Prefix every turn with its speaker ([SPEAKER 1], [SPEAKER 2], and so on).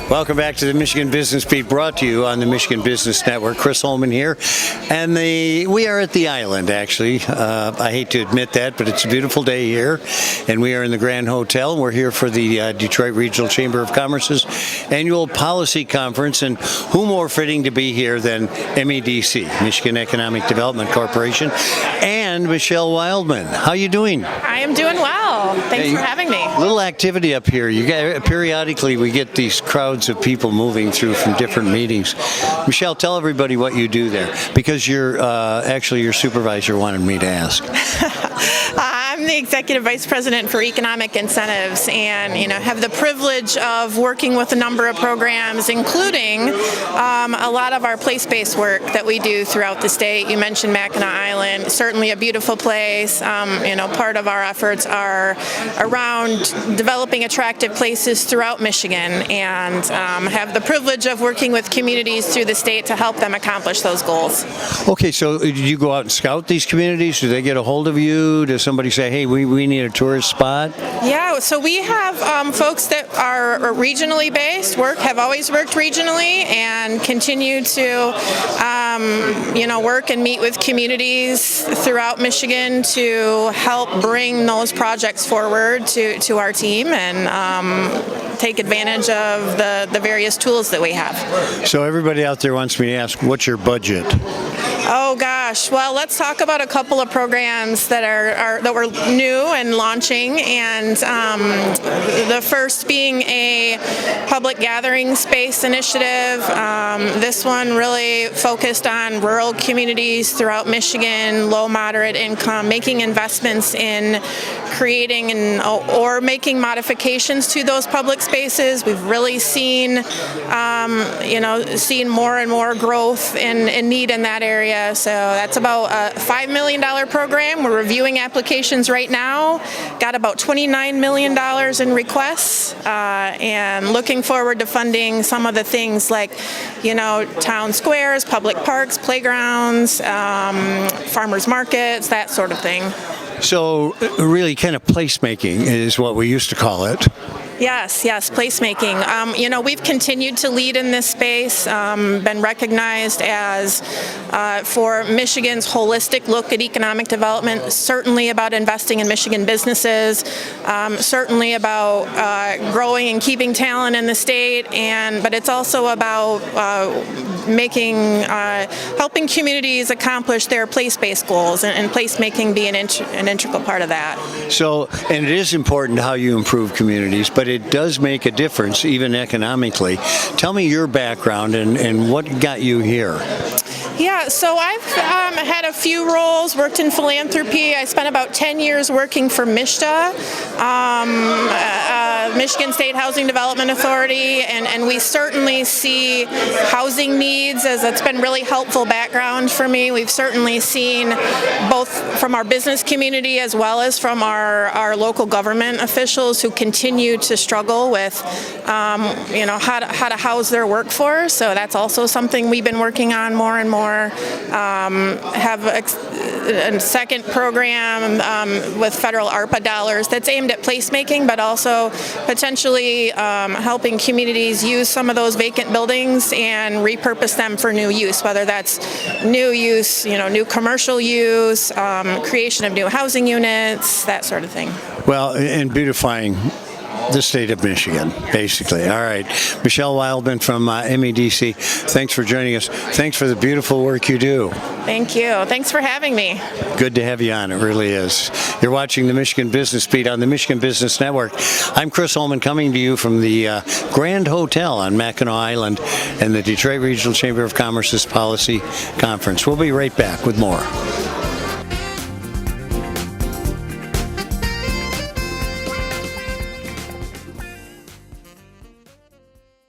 [SPEAKER 1] Welcome back to the Michigan Business Beat, brought to you on the Michigan Business Network. Chris Holman here, and we are at the island, actually. I hate to admit that, but it's a beautiful day here, and we are in the Grand Hotel. We're here for the Detroit Regional Chamber of Commerce's annual policy conference, and who more fitting to be here than MEDC, Michigan Economic Development Corporation, and Michele Wildman. How you doing?
[SPEAKER 2] I am doing well. Thanks for having me.
[SPEAKER 1] Little activity up here. Periodically we get these crowds of people moving through from different meetings. Michele, tell everybody what you do there, because actually your supervisor wanted me to ask.
[SPEAKER 2] I'm the Executive Vice President for Economic Incentives, and have the privilege of working with a number of programs, including a lot of our place-based work that we do throughout the state. You mentioned Mackinac Island, certainly a beautiful place. Part of our efforts are around developing attractive places throughout Michigan, and have the privilege of working with communities through the state to help them accomplish those goals.
[SPEAKER 1] Okay, so did you go out and scout these communities? Do they get a hold of you? Does somebody say, hey, we need a tourist spot?
[SPEAKER 2] Yeah, so we have folks that are regionally based, have always worked regionally, and continue to work and meet with communities throughout Michigan to help bring those projects forward to our team and take advantage of the various tools that we have.
[SPEAKER 1] So everybody out there wants me to ask, what's your budget?
[SPEAKER 2] Oh gosh, well, let's talk about a couple of programs that were new and launching, and the first being a public gathering space initiative. This one really focused on rural communities throughout Michigan, low, moderate income, making investments in creating or making modifications to those public spaces. We've really seen more and more growth and need in that area. So that's about a $5 million program. We're reviewing applications right now. Got about $29 million in requests, and looking forward to funding some of the things like, town squares, public parks, playgrounds, farmers markets, that sort of thing.
[SPEAKER 1] So really kind of placemaking is what we used to call it.
[SPEAKER 2] Yes, placemaking. We've continued to lead in this space, been recognized as for Michigan's holistic look at economic development, certainly about investing in Michigan businesses, certainly about growing and keeping talent in the state, but it's also about helping communities accomplish their place-based goals, and placemaking be an integral part of that. So,
[SPEAKER 1] and it is important how you improve communities, but it does make a difference, even economically. Tell me your background and what got you here.
[SPEAKER 2] Yeah, so I've had a few roles, worked in philanthropy. I spent about 10 years working for MISTA, Michigan State Housing Development Authority, and we certainly see housing needs as it's been really helpful background for me. We've certainly seen both from our business community as well as from our local government officials who continue to struggle with how to house their workforce. So that's also something we've been working on more and more. Have a second program with federal ARPA dollars that's aimed at placemaking, but also potentially helping communities use some of those vacant buildings and repurpose them for new use, whether that's new use, new commercial use, creation of new housing units, that sort of thing.
[SPEAKER 1] Well, and beautifying the state of Michigan, basically. All right. Michele Wildman from MEDC, thanks for joining us. Thanks for the beautiful work you do.
[SPEAKER 2] Thank you. Thanks for having me.
[SPEAKER 1] Good to have you on. It really is. You're watching the Michigan Business Beat on the Michigan Business Network. I'm Chris Holman, coming to you from the Grand Hotel on Mackinac Island and the Detroit Regional Chamber of Commerce's Policy Conference. We'll be right back with more.